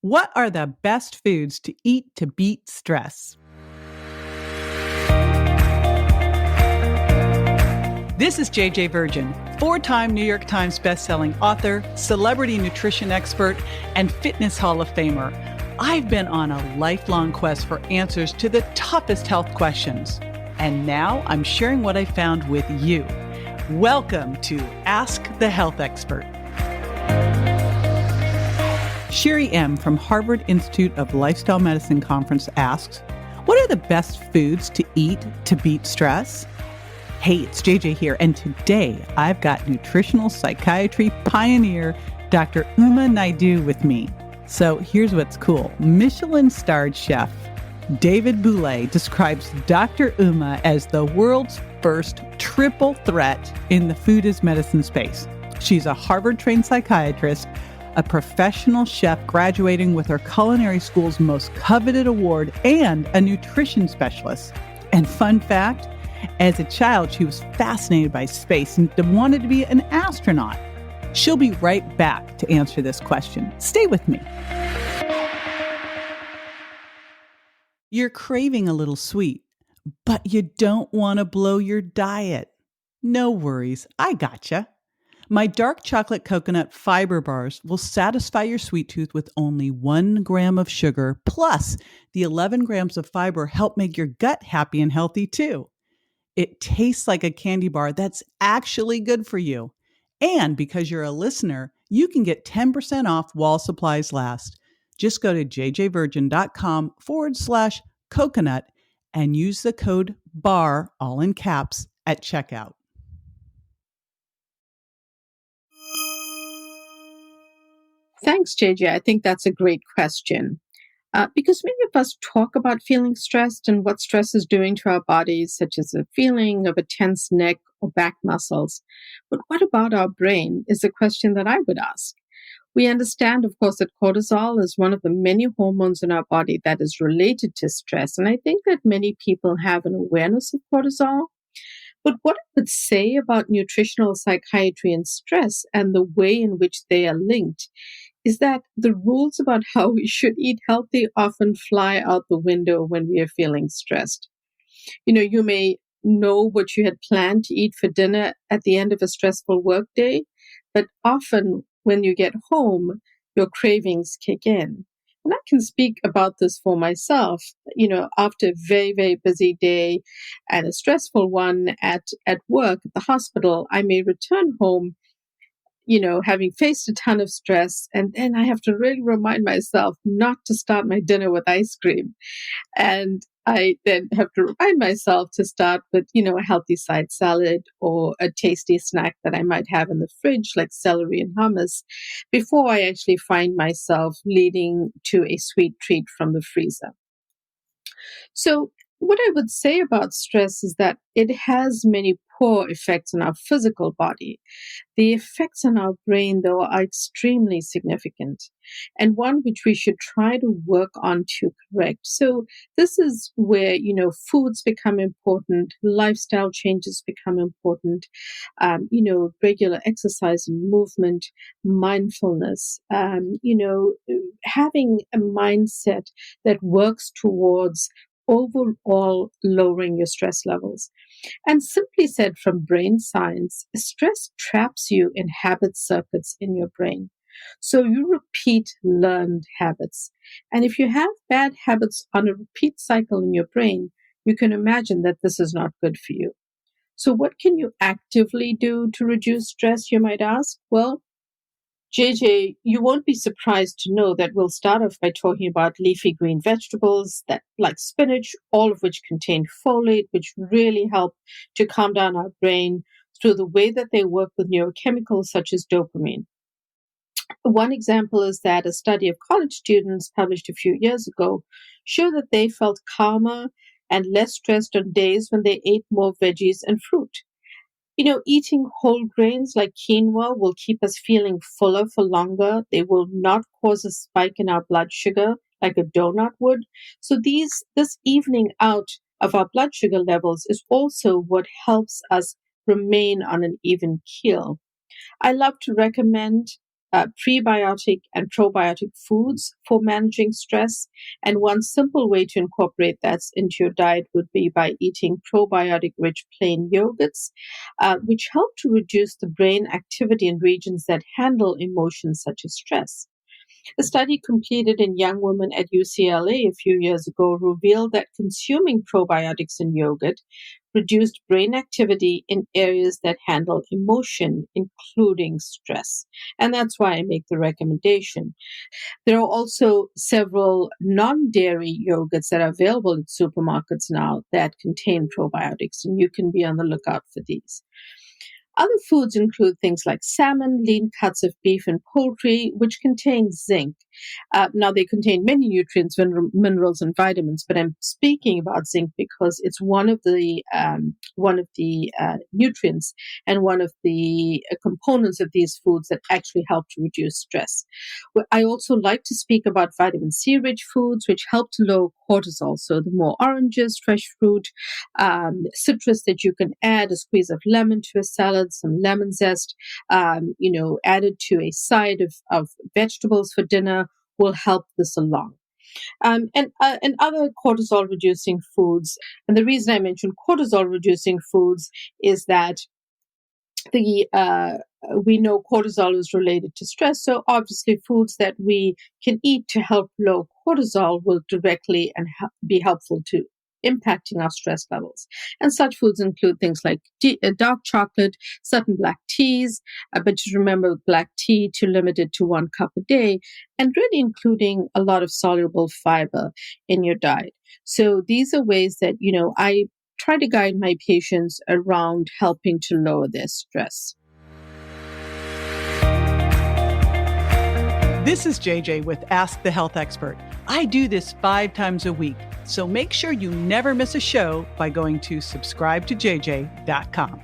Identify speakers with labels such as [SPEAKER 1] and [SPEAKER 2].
[SPEAKER 1] What are the best foods to eat to beat stress? This is JJ Virgin, four-time New York Times bestselling author, celebrity nutrition expert, and fitness Hall of Famer. I've been on a lifelong quest for answers to the toughest health questions. And now I'm sharing what I found with you. Welcome to Ask the Health Expert. Sherry M. from Harvard Institute of Lifestyle Medicine Conference asks, what are the best foods to eat to beat stress? Hey, it's JJ here, and today I've got nutritional psychiatry pioneer Dr. Naidoo with me. So here's what's cool. Michelin-starred chef David Boulay describes Dr. Uma as the world's first triple threat in the food as medicine space. She's a Harvard-trained psychiatrist, a professional chef graduating with her culinary school's most coveted award, and a nutrition specialist. And fun fact, as a child, she was fascinated by space and wanted to be an astronaut. She'll be right back to answer this question. Stay with me. You're craving a little sweet, but you don't want to blow your diet. No worries, I gotcha. My dark chocolate coconut fiber bars will satisfy your sweet tooth with only 1 gram of sugar, plus the 11 grams of fiber help make your gut happy and healthy too. It tastes like a candy bar that's actually good for you. And because you're a listener, you can get 10% off while supplies last. Just go to jjvirgin.com/coconut and use the code BAR, all in caps, at checkout.
[SPEAKER 2] Thanks, JJ. I think that's a great question. Because many of us talk about feeling stressed and what stress is doing to our bodies, such as a feeling of a tense neck or back muscles. But what about our brain is a question that I would ask. We understand, of course, that cortisol is one of the many hormones in our body that is related to stress. And I think that many people have an awareness of cortisol. But what I would say about nutritional psychiatry and stress and the way in which they are linked is that the rules about how we should eat healthy often fly out the window when we are feeling stressed. You may know what you had planned to eat for dinner at the end of a stressful workday, but often when you get home, your cravings kick in. And I can speak about this for myself. After a very, very busy day and a stressful one at work, at the hospital, I may return home having faced a ton of stress, and then I have to really remind myself not to start my dinner with ice cream. And I then have to remind myself to start with, a healthy side salad or a tasty snack that I might have in the fridge, like celery and hummus, before I actually find myself leading to a sweet treat from the freezer. So what I would say about stress is that it has many poor effects on our physical body. The effects on our brain, though, are extremely significant, and one which we should try to work on to correct. So this is where, foods become important, lifestyle changes become important, regular exercise and movement, mindfulness, having a mindset that works towards overall lowering your stress levels. And simply said, from brain science, stress traps you in habit circuits in your brain. So you repeat learned habits. And if you have bad habits on a repeat cycle in your brain, you can imagine that this is not good for you. So what can you actively do to reduce stress, you might ask? Well, JJ, you won't be surprised to know that we'll start off by talking about leafy green vegetables that, like spinach, all of which contain folate, which really help to calm down our brain through the way that they work with neurochemicals such as dopamine. One example is that a study of college students published a few years ago showed that they felt calmer and less stressed on days when they ate more veggies and fruit. Eating whole grains like quinoa will keep us feeling fuller for longer. They will not cause a spike in our blood sugar like a donut would. So this evening out of our blood sugar levels is also what helps us remain on an even keel. I love to recommend prebiotic and probiotic foods for managing stress. And one simple way to incorporate that into your diet would be by eating probiotic-rich plain yogurts, which help to reduce the brain activity in regions that handle emotions such as stress. A study completed in young women at UCLA a few years ago revealed that consuming probiotics in yogurt reduced brain activity in areas that handle emotion, including stress. And that's why I make the recommendation. There are also several non-dairy yogurts that are available in supermarkets now that contain probiotics, and you can be on the lookout for these. Other foods include things like salmon, lean cuts of beef, and poultry, which contain zinc. Now, they contain many nutrients, minerals, and vitamins, but I'm speaking about zinc because it's one of the nutrients and one of the components of these foods that actually help to reduce stress. I also like to speak about vitamin C-rich foods, which help to lower cortisol. So the more oranges, fresh fruit, citrus that you can add, a squeeze of lemon to a salad, some lemon zest, added to a side of vegetables for dinner will help this along. And other cortisol reducing foods. And the reason I mention cortisol reducing foods is that we know cortisol is related to stress. So obviously foods that we can eat to help lower cortisol will directly and be helpful to impacting our stress levels. And such foods include things like dark chocolate, certain black teas, but just remember black tea to limit it to 1 cup a day, and really including a lot of soluble fiber in your diet. So these are ways that, I try to guide my patients around helping to lower their stress.
[SPEAKER 1] This is JJ with Ask the Health Expert. I do this 5 times a week, so make sure you never miss a show by going to subscribetoJJ.com.